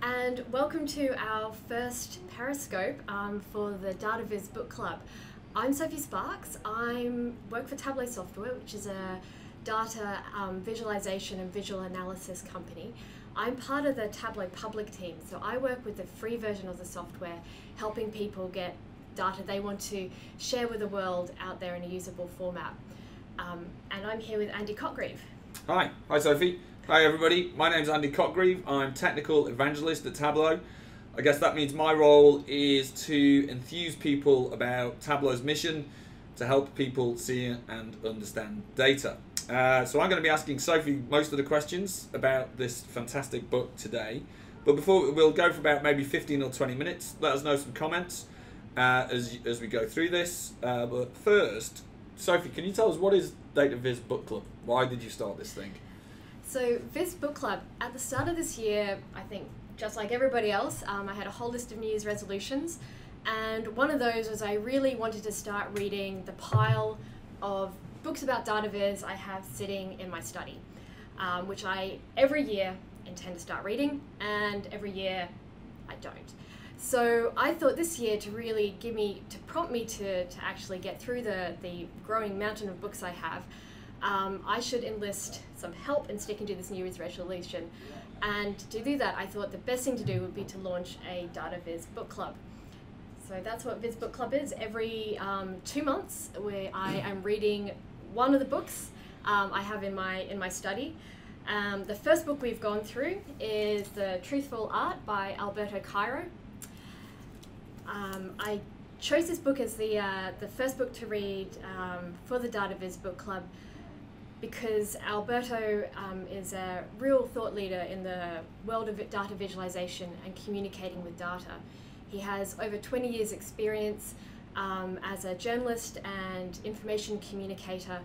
and welcome to our first Periscope for the Data Viz Book Club. I'm Sophie Sparks. I work for Tableau Software, which is a data visualization and visual analysis company. I'm part of the Tableau public team, so I work with the free version of the software, helping people get data they want to share with the world out there in a usable format. And I'm here with Andy Cotgreave. Hi Sophie. Hi everybody, my name's Andy Cotgreave. I'm technical evangelist at Tableau. I guess that means my role is to enthuse people about Tableau's mission to help people see and understand data. So I'm going to be asking Sophie most of the questions about this fantastic book today. But before, we'll go for about maybe 15 or 20 minutes. Let us know some comments as we go through this. But first, Sophie, can you tell us what is Data Viz Book Club? Why did you start this thing? So Viz Book Club, at the start of this year, I think just like everybody else, I had a whole list of New Year's resolutions, and one of those was I really wanted to start reading the pile of books about Data Viz I have sitting in my study, which I every year intend to start reading, and every year I don't. So I thought this year to really prompt me to actually get through the growing mountain of books I have, I should enlist some help in sticking to this New Year's resolution. And to do that, I thought the best thing to do would be to launch a Data Viz Book Club. So that's what Viz Book Club is. Every 2 months, where I am reading one of the books I have in my study. The first book we've gone through is the Truthful Art by Alberto Cairo. I chose this book as the first book to read for the Data Viz Book Club because Alberto is a real thought leader in the world of data visualization and communicating with data. He has over 20 years experience as a journalist and information communicator,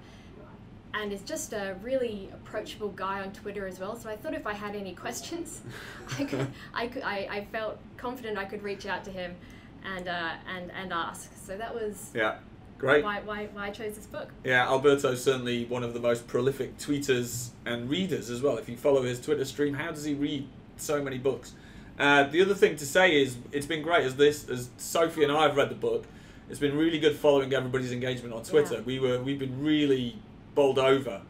and is just a really approachable guy on Twitter as well. So I thought if I had any questions, I felt confident I could reach out to him and ask. So that was great. Why I chose this book. Yeah, Alberto's certainly one of the most prolific tweeters and readers as well. If you follow his Twitter stream, how does he read so many books? The other thing to say is it's been great as Sophie and I have read the book. It's been really good following everybody's engagement on Twitter. Yeah. We've been really bowled over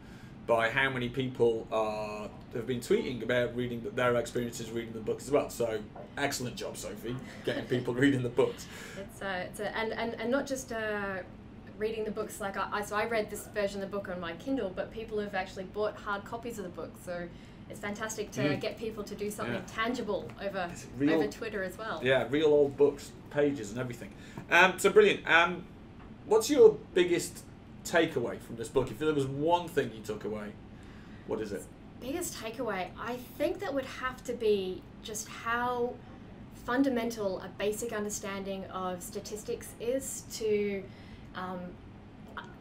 by how many people have been tweeting about reading their experiences reading the books as well. So excellent job, Sophie, getting people reading the books. And not just reading the books like so I read this version of the book on my Kindle, but people have actually bought hard copies of the book. So it's fantastic to get people to do something tangible over Twitter as well. Yeah, real old books, pages and everything. So brilliant. What's your biggest takeaway from this book? If there was one thing you took away, what is it? Biggest takeaway, I think that would have to be just how fundamental a basic understanding of statistics is to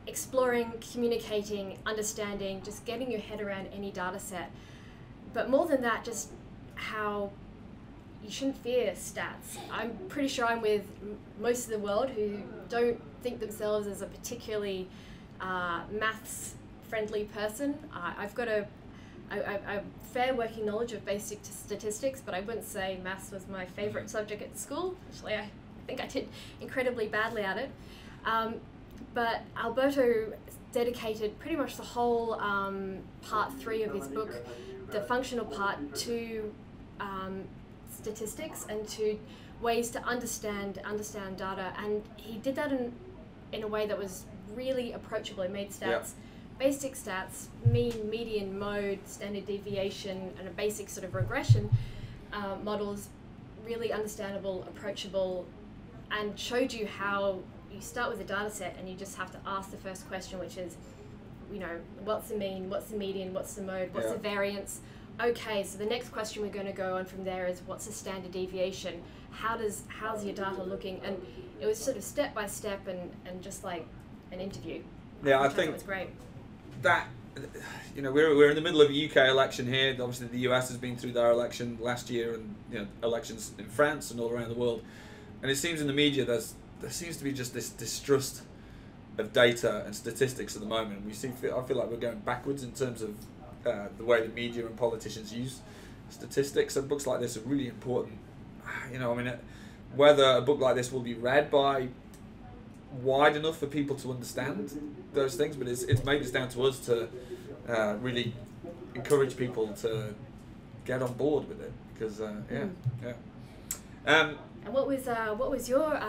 exploring, communicating, understanding, just getting your head around any data set. But more than that, just how you shouldn't fear stats. I'm pretty sure I'm with most of the world who don't think themselves as a particularly maths-friendly person. I've got a fair working knowledge of basic statistics, but I wouldn't say maths was my favourite subject at school. Actually, I think I did incredibly badly at it. But Alberto dedicated pretty much the whole part 3 of his book, the functional part, to statistics and to ways to understand data, and he did that in a way that was really approachable. He made stats, basic stats, mean, median, mode, standard deviation, and a basic sort of regression models, really understandable, approachable, and showed you how you start with a data set and you just have to ask the first question, which is, what's the mean, what's the median, what's the mode, what's the variance? Okay, so the next question we're going to go on from there is, what's the standard deviation? How's your data looking? And it was sort of step by step and just like an interview. Yeah, I think it was great. That we're in the middle of a UK election here. Obviously, the US has been through their election last year, and elections in France and all around the world. And it seems in the media there seems to be just this distrust of data and statistics at the moment. I feel like we're going backwards in terms of the way the media and politicians use statistics, and books like this are really important. You know, I mean, whether a book like this will be read by wide enough for people to understand those things, but it's maybe it's down to us to really encourage people to get on board with it, because And what was your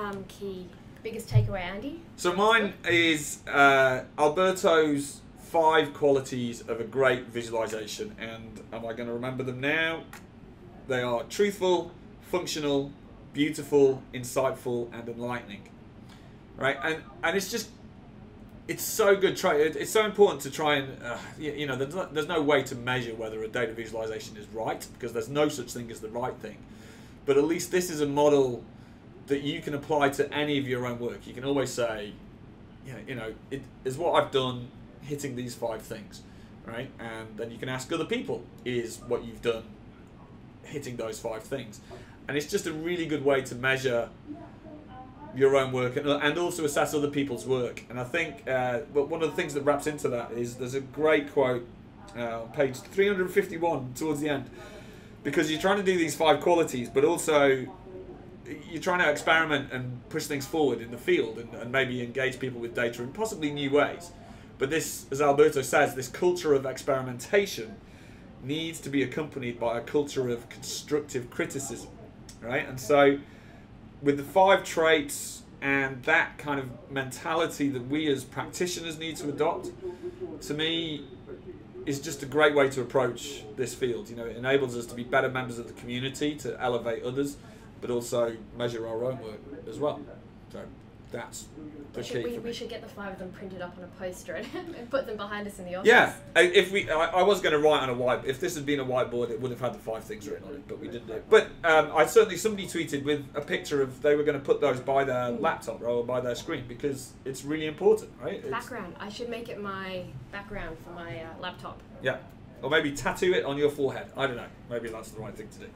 biggest takeaway, Andy? So mine is Alberto's 5 qualities of a great visualization, and am I going to remember them now? They are truthful, functional, beautiful, insightful, and enlightening. Right, and it's just, it's so good. It's so important to try and you know, there's no way to measure whether a data visualization is right, because there's no such thing as the right thing. But at least this is a model that you can apply to any of your own work. You can always say, you know, it is what I've done, hitting these 5 things, right? And then you can ask other people, is what you've done hitting those 5 things? And it's just a really good way to measure your own work and also assess other people's work. And I think one of the things that wraps into that is there's a great quote on page 351 towards the end, because you're trying to do these 5 qualities, but also you're trying to experiment and push things forward in the field and maybe engage people with data in possibly new ways. But this, as Alberto says, this culture of experimentation needs to be accompanied by a culture of constructive criticism, right? And so with the 5 traits and that kind of mentality that we as practitioners need to adopt, to me, is just a great way to approach this field. You know, it enables us to be better members of the community, to elevate others, but also measure our own work as well. So that's the key. We should get the 5 of them printed up on a poster and put them behind us in the office. Yeah, I was going to write on a whiteboard. If this had been a whiteboard, it would have had the 5 things written on it, but we didn't do it. But somebody tweeted with a picture of, they were going to put those by their laptop or by their screen, because it's really important, right? Background. I should make it my background for my laptop. Yeah, or maybe tattoo it on your forehead. I don't know. Maybe that's the right thing to do.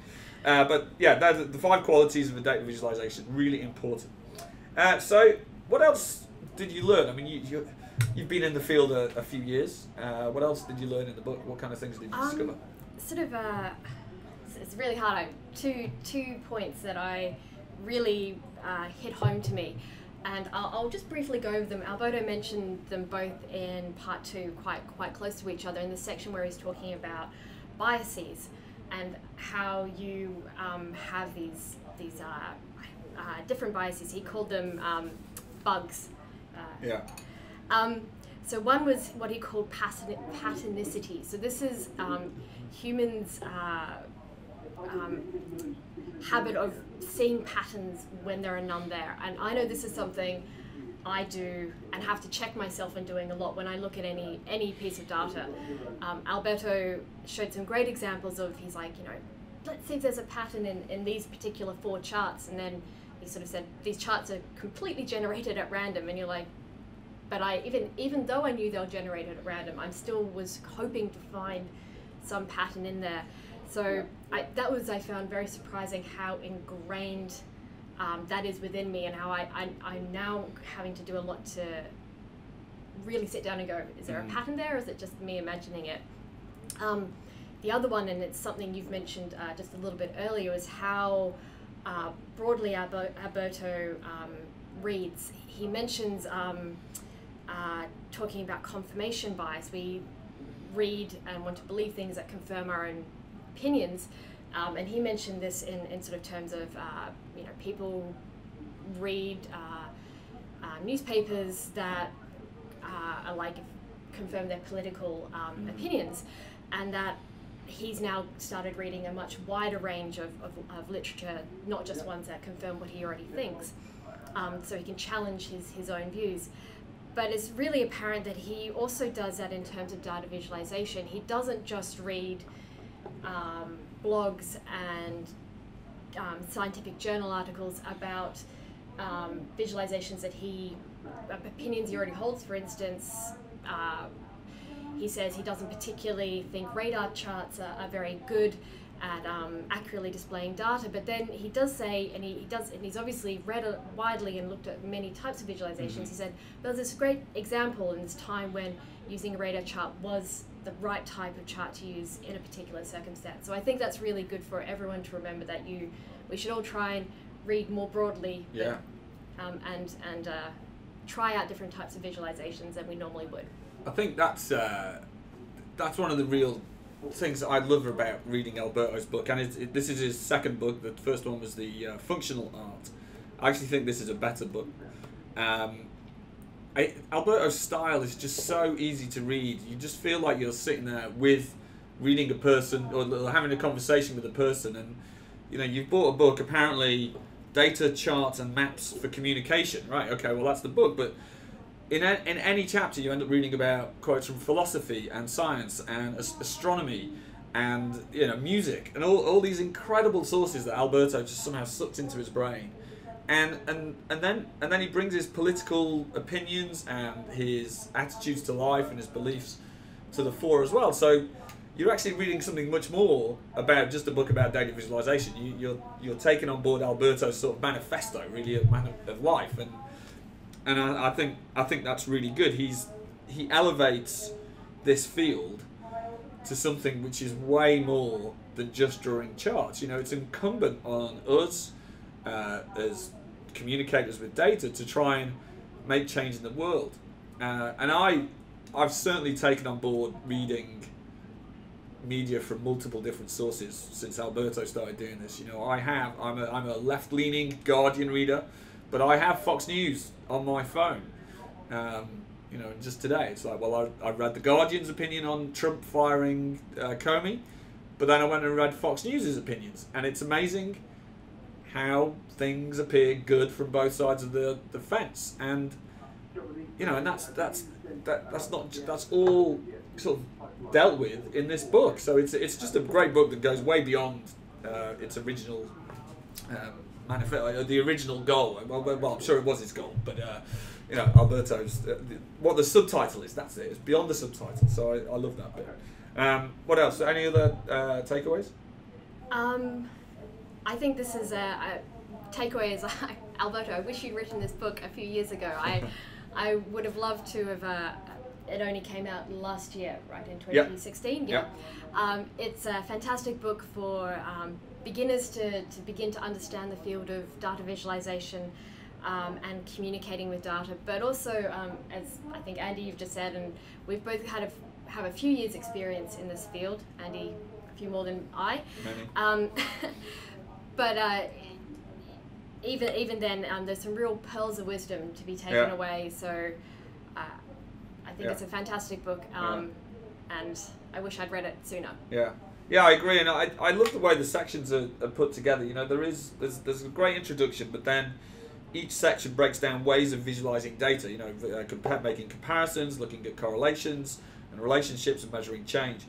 But yeah, the 5 qualities of a data visualization, really important. So what else did you learn? I mean, you've been in the field a few years. What else did you learn in the book? What kind of things did you discover? Sort of, it's really hard. Two points that I really hit home to me, and I'll just briefly go over them. Alberto mentioned them both in part 2, quite close to each other, in the section where he's talking about biases and how you have these different biases. He called them bugs. So one was what he called patternicity. So this is humans' habit of seeing patterns when there are none there. And I know this is something I do and have to check myself in doing a lot when I look at any piece of data. Alberto showed some great examples of, he's like, you know, let's see if there's a pattern in these particular 4 charts, and then he sort of said these charts are completely generated at random, and you're like, but even though I knew they were generated at random, I still was hoping to find some pattern in there. So I found very surprising how ingrained that is within me, and how I'm now having to do a lot to really sit down and go, is there a pattern there, or is it just me imagining it? The other one, and it's something you've mentioned just a little bit earlier, is how broadly Alberto reads. He mentions talking about confirmation bias. We read and want to believe things that confirm our own opinions, and he mentioned this in sort of terms of you know, people read newspapers that are like confirm their political opinions, and that he's now started reading a much wider range of literature, not just ones that confirm what he already thinks, so he can challenge his own views. But it's really apparent that he also does that in terms of data visualization. He doesn't just read blogs and scientific journal articles about visualizations that opinions he already holds. For instance, he says he doesn't particularly think radar charts are very good at accurately displaying data, but then he does say, and he's obviously read widely and looked at many types of visualizations. He said, there's this great example in this time when using a radar chart was the right type of chart to use in a particular circumstance. So I think that's really good for everyone to remember, that we should all try and read more broadly, yeah, and try out different types of visualizations than we normally would. I think that's one of the real things that I love about reading Alberto's book, and this is his second book. The first one was the Functional Art. I actually think this is a better book. Alberto's style is just so easy to read. You just feel like you're sitting there reading a person, or having a conversation with a person, and you've bought a book, apparently Data, Charts and Maps for Communication, right? Okay, well that's the book, but in any chapter you end up reading about quotes from philosophy and science and astronomy and music and all these incredible sources that Alberto just somehow sucks into his brain, and then he brings his political opinions and his attitudes to life and his beliefs to the fore as well. So you're actually reading something much more about just a book about data visualization. You're taking on board Alberto's sort of manifesto, really, a man of life, and I think that's really good. He elevates this field to something which is way more than just drawing charts. It's incumbent on us as communicators with data to try and make change in the world. And I've certainly taken on board reading media from multiple different sources since Alberto started doing this. I'm a left-leaning Guardian reader, but I have Fox News on my phone. Just today it's like, well, I read the Guardian's opinion on Trump firing Comey, but then I went and read Fox News's opinions, and it's amazing how things appear good from both sides of the fence. And and that's all sort of dealt with in this book. So it's just a great book that goes way beyond its original manifesto, the original goal. Well, I'm sure it was his goal, but Alberto's what the subtitle is. That's it. It's beyond the subtitle. So I love that bit. What else? Any other takeaways? I think this is a takeaway is Alberto, I wish you'd written this book a few years ago. I would have loved to have. It only came out last year, right, in 2016. Yep. It's a fantastic book for beginners to begin to understand the field of data visualization and communicating with data, but also, as I think Andy, you've just said, and we've both have a few years experience in this field. Andy, a few more than I. Many. But even then, there's some real pearls of wisdom to be taken away. So I think it's a fantastic book, and I wish I'd read it sooner. Yeah, I agree, and I love the way the sections are put together. There's a great introduction, but then each section breaks down ways of visualizing data. Making comparisons, looking at correlations and relationships, and measuring change.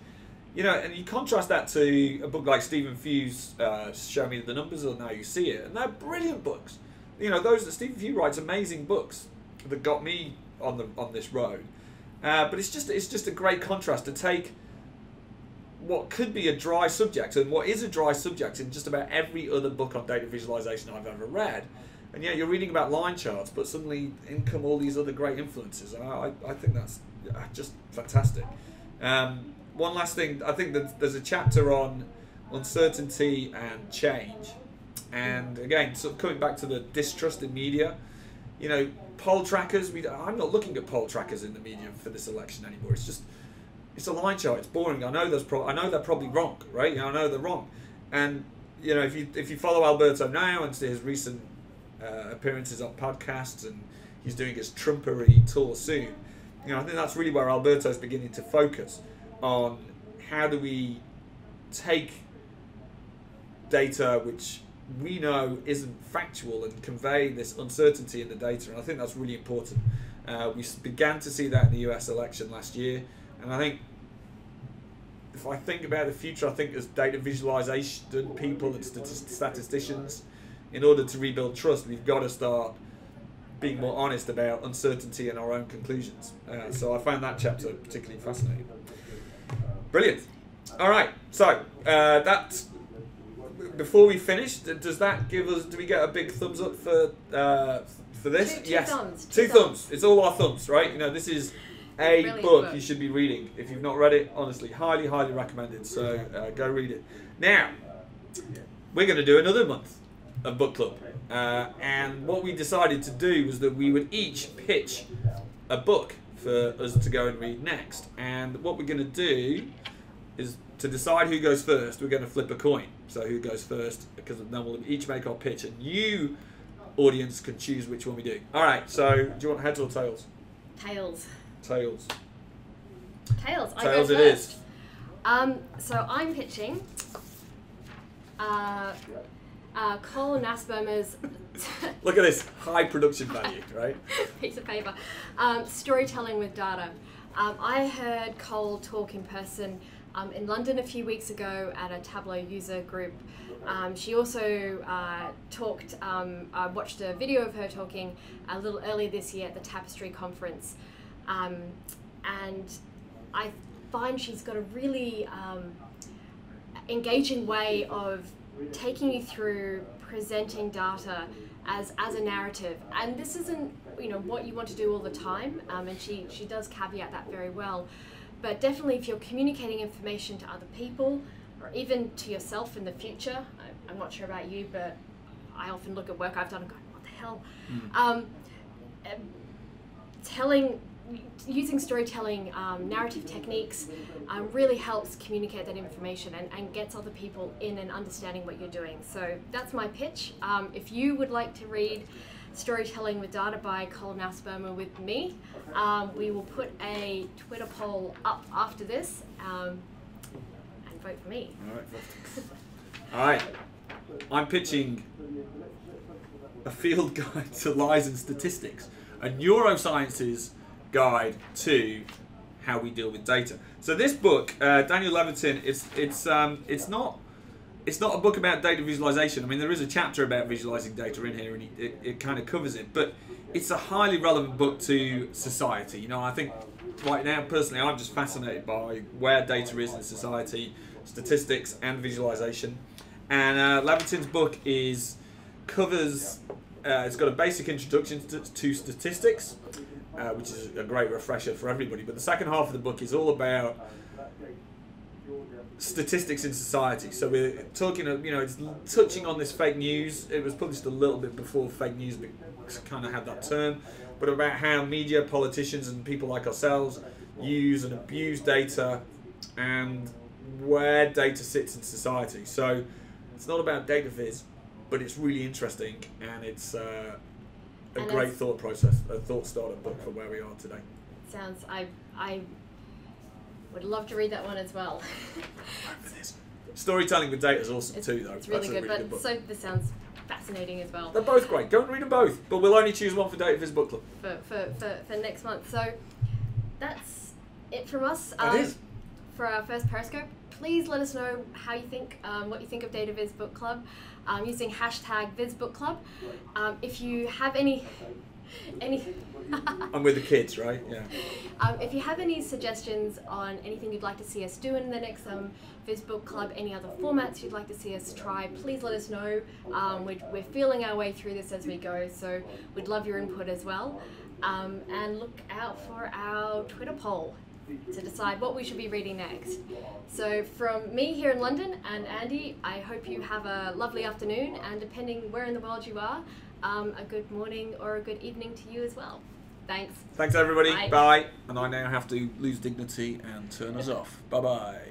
And you contrast that to a book like Stephen Few's Show Me the Numbers or Now You See It, and they're brilliant books. Those that Stephen Few writes amazing books that got me on this road. But it's just a great contrast to take what could be a dry subject and what is a dry subject in just about every other book on data visualization I've ever read. And you're reading about line charts, but suddenly in come all these other great influences. And I think that's just fantastic. One last thing, I think that there's a chapter on uncertainty and change. And again, sort of coming back to the distrust in media, poll trackers, I'm not looking at poll trackers in the media for this election anymore. It's a line chart. It's boring. I know they're probably wrong, right? I know they're wrong. And if you follow Alberto now and see his recent appearances on podcasts, and he's doing his Trumpery tour soon, I think that's really where Alberto's beginning to focus on how do we take data which we know isn't factual and convey this uncertainty in the data. And I think that's really important. We began to see that in the US election last year, and I think if I think about the future, I think as data visualization people and statisticians, in order to rebuild trust, we've got to start being more honest about uncertainty and our own conclusions. So I found that chapter particularly fascinating. Brilliant. All right, so that. Before we finish, does that give us? Do we get a big thumbs up for this? Two thumbs. Two thumbs. It's all our thumbs, right? This is Brilliant book you should be reading. If you've not read it, honestly, highly, highly recommended. So go read it. Now, we're going to do another month of book club. And what we decided to do was that we would each pitch a book for us to go and read next. And what we're going to do is to decide who goes first, we're going to flip a coin. So who goes first, because then we'll each make our pitch, and you, audience, can choose which one we do. All right, so do you want heads or tails? Tails. Tails. Tails. I Tails go it first. is. So I'm pitching Cole Nasbermer's Look at this, high production value, right? piece of paper. Storytelling with data. I heard Cole talk in person in London a few weeks ago at a Tableau user group. She also talked, I watched a video of her talking a little earlier this year at the Tapestry conference. And I find she's got a really engaging way of taking you through presenting data as a narrative. And this isn't, what you want to do all the time, and she does caveat that very well. But definitely if you're communicating information to other people, or even to yourself in the future, I'm not sure about you, but I often look at work I've done and go, what the hell? Using storytelling narrative techniques really helps communicate that information and gets other people in and understanding what you're doing. So that's my pitch. If you would like to read Storytelling with Data by Cole Nasbermer with me, we will put a Twitter poll up after this and vote for me. All right. I'm pitching a field guide to lies and statistics, a neurosciences guide to how we deal with data. So this book, Daniel Levitin, it's not a book about data visualization. I mean, there is a chapter about visualizing data in here, and it kind of covers it, but it's a highly relevant book to society. I think right now, personally, I'm just fascinated by where data is in society, statistics and visualization. And Levitin's book covers, it's got a basic introduction to statistics, which is a great refresher for everybody. But the second half of the book is all about statistics in society. So we're talking, it's touching on this fake news. It was published a little bit before fake news kind of had that term, but about how media, politicians, and people like ourselves use and abuse data, and where data sits in society. So it's not about data viz, but it's really interesting, and it's a great thought process, a thought starter book for where we are today. Sounds, I would love to read that one as well. Storytelling with data is awesome too, though. It's really That's good, a really good book. So this sounds fascinating as well. They're both great. Go and read them both, but we'll only choose one for Data Viz Book Club. For next month. So that's it from us. That is. For our first Periscope, please let us know how you think, what you think of Data Viz Book Club, using hashtag VizBookClub. If you have any I'm with the kids, right? Yeah. If you have any suggestions on anything you'd like to see us do in the next Viz Book Club, any other formats you'd like to see us try, please let us know. We're feeling our way through this as we go, so we'd love your input as well. And look out for our Twitter poll to decide what we should be reading next. So from me here in London and Andy, I hope you have a lovely afternoon, and depending where in the world you are, a good morning or a good evening to you as well. Thanks. Thanks everybody. Bye. Bye. And I now have to lose dignity and turn us off. Bye bye.